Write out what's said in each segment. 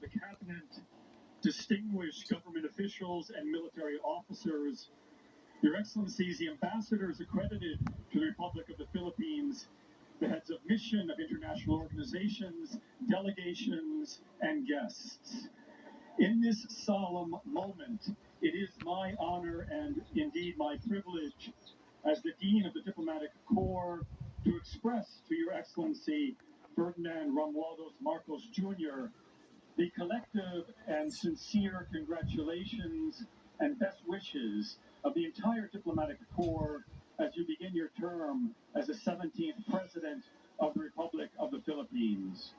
the Cabinet, distinguished government officials and military officers, Your Excellencies, the ambassadors accredited to the Republic of the Philippines, the heads of mission of international organizations, delegations, and guests. In this solemn moment, it is my honor and indeed my privilege as the Dean of the Diplomatic Corps to express to Your Excellency Ferdinand Marcos Jr. the collective and sincere congratulations and best wishes of the entire Diplomatic Corps as you begin your term as the 17th President of the Republic of the Philippines.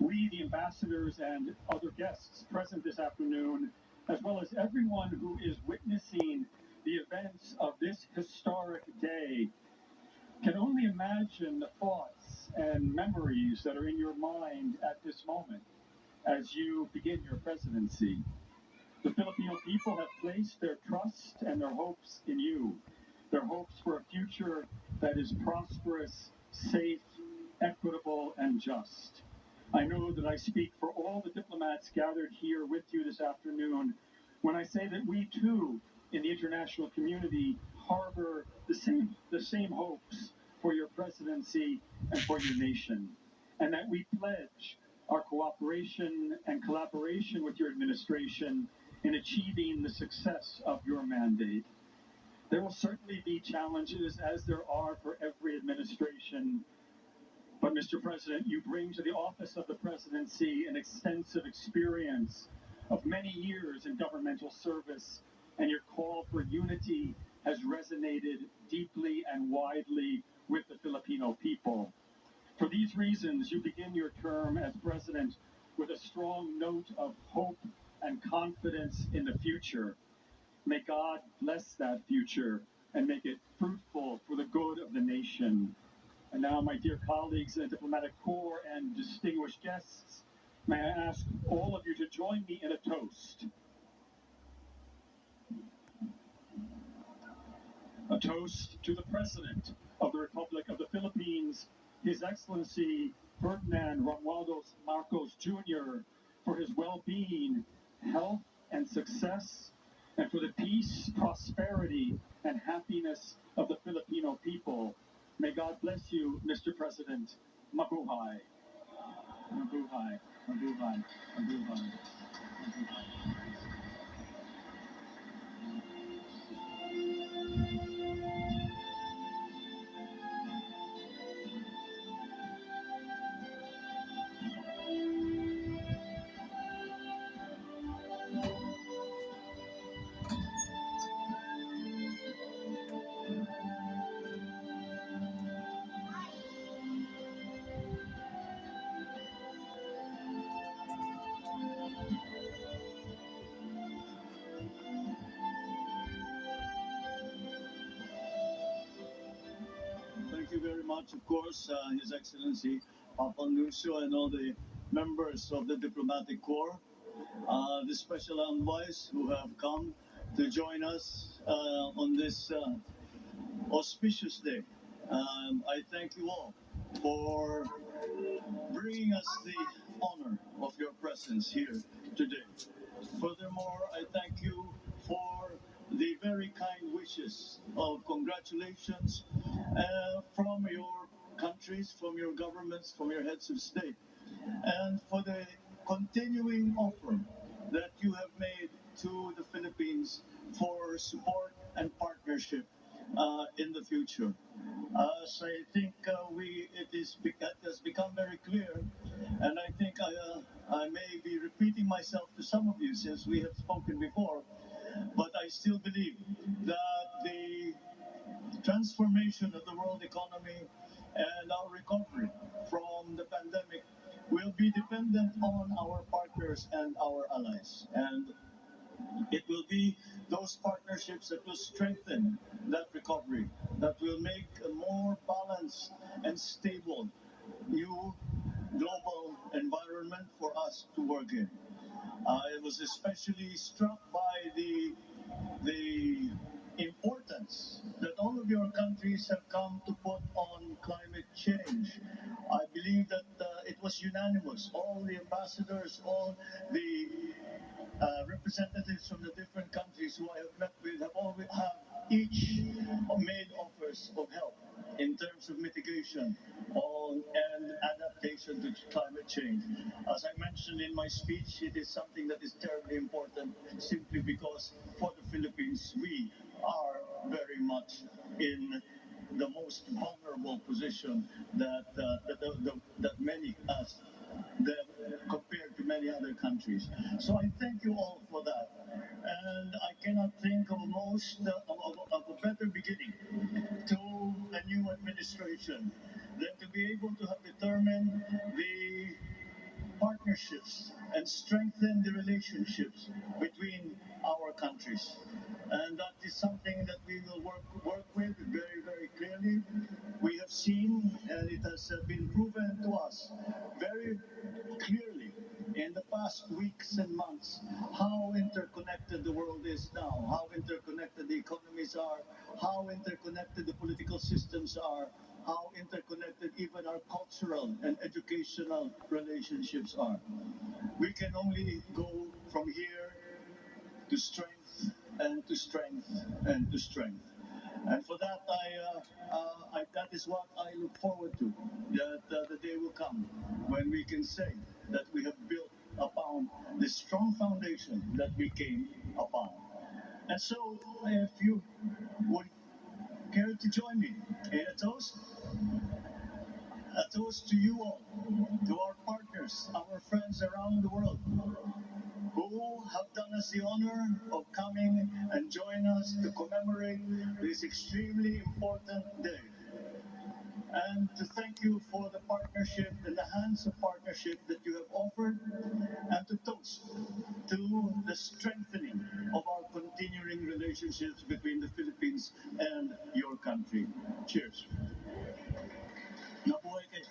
We, the ambassadors and other guests present this afternoon, as well as everyone who is witnessing the events of this historic day, can only imagine the thoughts and memories that are in your mind at this moment as you begin your presidency. The Filipino people have placed their trust and their hopes in you, their hopes for a future that is prosperous, safe, equitable, and just. I know that I speak for all the diplomats gathered here with you this afternoon when I say that we too, in the international community, harbor the same hopes for your presidency and for your nation, and that we pledge our cooperation and collaboration with your administration in achieving the success of your mandate. There will certainly be challenges, as there are for every administration. But, Mr. President, you bring to the office of the presidency an extensive experience of many years in governmental service, and your call for unity has resonated deeply and widely with the Filipino people. For these reasons, you begin your term as president with a strong note of hope and confidence in the future. May God bless that future and make it fruitful for the good of the nation. And now, my dear colleagues in the Diplomatic Corps and distinguished guests, may I ask all of you to join me in a toast. A toast to the President of the Republic of the Philippines, His Excellency Ferdinand Marcos Jr., for his well-being, health, and success, and for the peace, prosperity, and happiness of the Filipino people. May God bless you, Mr. President. Mabuhay. Mabuhay. Mabuhay. Mabuhay. Mabuhay. Thank you very much, of course, His Excellency Papal Nuncio and all the members of the Diplomatic Corps, the special envoys who have come to join us on this auspicious day. I thank you all for bringing us the honor of your presence here today. Furthermore, I thank you for the very kind wishes of congratulations from your countries, from your governments, from your heads of state, and for the continuing offer that you have made to the Philippines for support and partnership in the future. As I think it has become very clear, and I think I may be repeating myself to some of you since we have spoken before, but I still believe that the transformation of the world economy and our recovery from the pandemic will be dependent on our partners and our allies. And it will be those partnerships that will strengthen that recovery, that will make a more balanced and stable new global environment for us to work in. I was especially struck by the importance that all of your countries have come to put on climate change. I believe that it was unanimous. All the ambassadors, all the representatives from the different countries who I have met with have each made offers of help in terms of mitigation and adaptation to climate change. As I mentioned in my speech, it is something that is terribly important simply because for the Philippines, we are very much in the most vulnerable position that many us compared to many other countries. So I thank you all for that. And I cannot think of of a better beginning to a new administration than to be able to have determined the partnerships and strengthen the relationships between our countries. And that is something that we will work with very, very clearly. We have seen, and it has been proven to us very clearly in the past weeks and months, how interconnected the world is now, how interconnected the economies are, how interconnected the political systems are, how interconnected even our cultural and educational relationships are. We can only go from here to strength and to strength and to strength. And for that, that is what I look forward to. That the day will come when we can say that we have built upon the strong foundation that we came upon. And so, if you would care to join me in a toast to you all, to our partners, our friends around the world, who have done us the honor of coming and join us to commemorate this extremely important day. And to thank you for the partnership and the hands of partnership that you have offered, and to toast to the strengthening of our continuing relationships between the Philippines and your country. Cheers. Nabuhay kayo.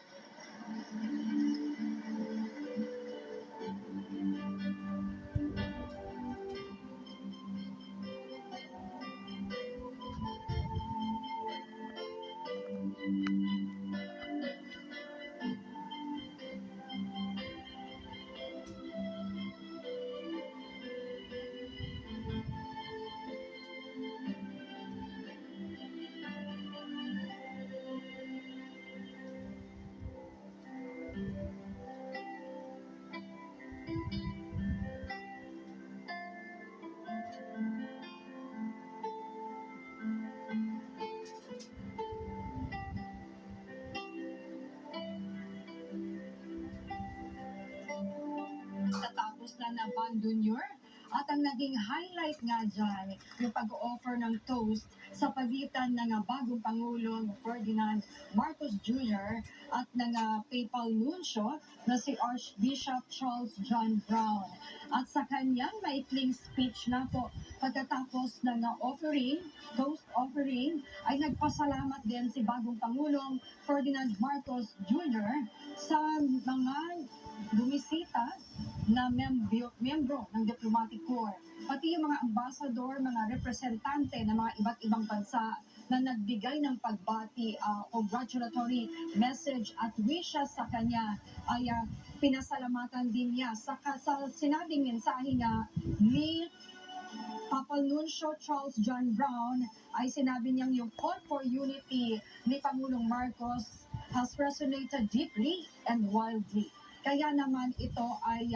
Katapos na Vin D'honneur at ang naging highlight nga dyan, yung pag-offer ng toast sa pagitan ng bagong Pangulong Ferdinand Marcos Jr. at ng Papal Nuncio na si Archbishop Charles John Brown. At sa kanyang maikling speech na po, pagkatapos ng toast offering, ay nagpasalamat din si bagong Pangulong Ferdinand Marcos Jr. sa mga bumisita na miyembro ng Diplomatic Corps, pati yung mga ambassador, mga representante ng mga iba't ibang bansa na nagbigay ng pagbati, congratulatory message at wishes sa kanya, ay pinasalamatan din niya. Sa sinabing mensahe nga ni Papal Nuncio Charles John Brown, ay sinabi niyang yung call for unity ni Pangulong Marcos has resonated deeply and wildly. Kaya naman ito ay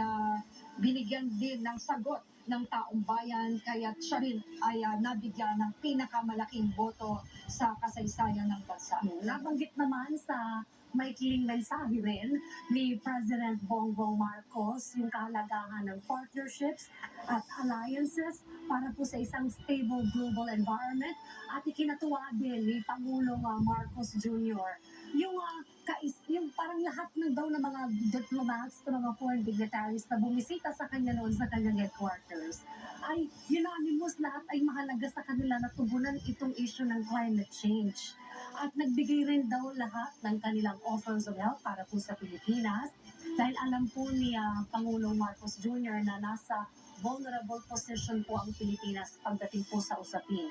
binigyan din ng sagot ng taong bayan, kaya siya rin ay nabigyan ng pinakamalaking boto sa kasaysayan ng bansa. Nabanggit naman sa maikling mensahe rin ni President Bongbong Marcos yung kahalagahan ng partnerships at alliances para po sa isang stable global environment, at ikinatuwa din ni Pangulong Marcos Jr. Yung parang lahat ng daw ng mga diplomats, ng mga foreign dignitaries na bumisita sa kanya noon sa kanyang headquarters, ay unanimous, lahat ay mahalaga sa kanila na tugunan itong issue ng climate change. At nagbigay rin daw lahat ng kanilang offers of help para po sa Pilipinas, dahil alam po ni Pangulong Marcos Jr. na nasa vulnerable position po ang Pilipinas pagdating po sa usapin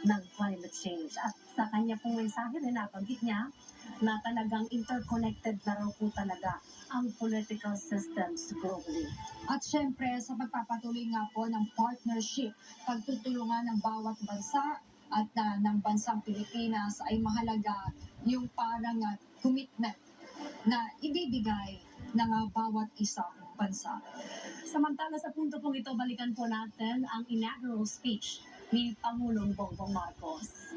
ng climate change. At sa kanya pong mensahe rin nabanggit niya na talagang interconnected na raw po talaga ang political systems globally. At syempre, sa pagpapatuloy nga po ng partnership, pagtutulungan ng bawat bansa at ng bansang Pilipinas ay mahalaga yung parang commitment na ibibigay ng bawat isang bansa. Samantala sa punto pong ito, balikan po natin ang inaugural speech ni Pangulong Bongbong Marcos.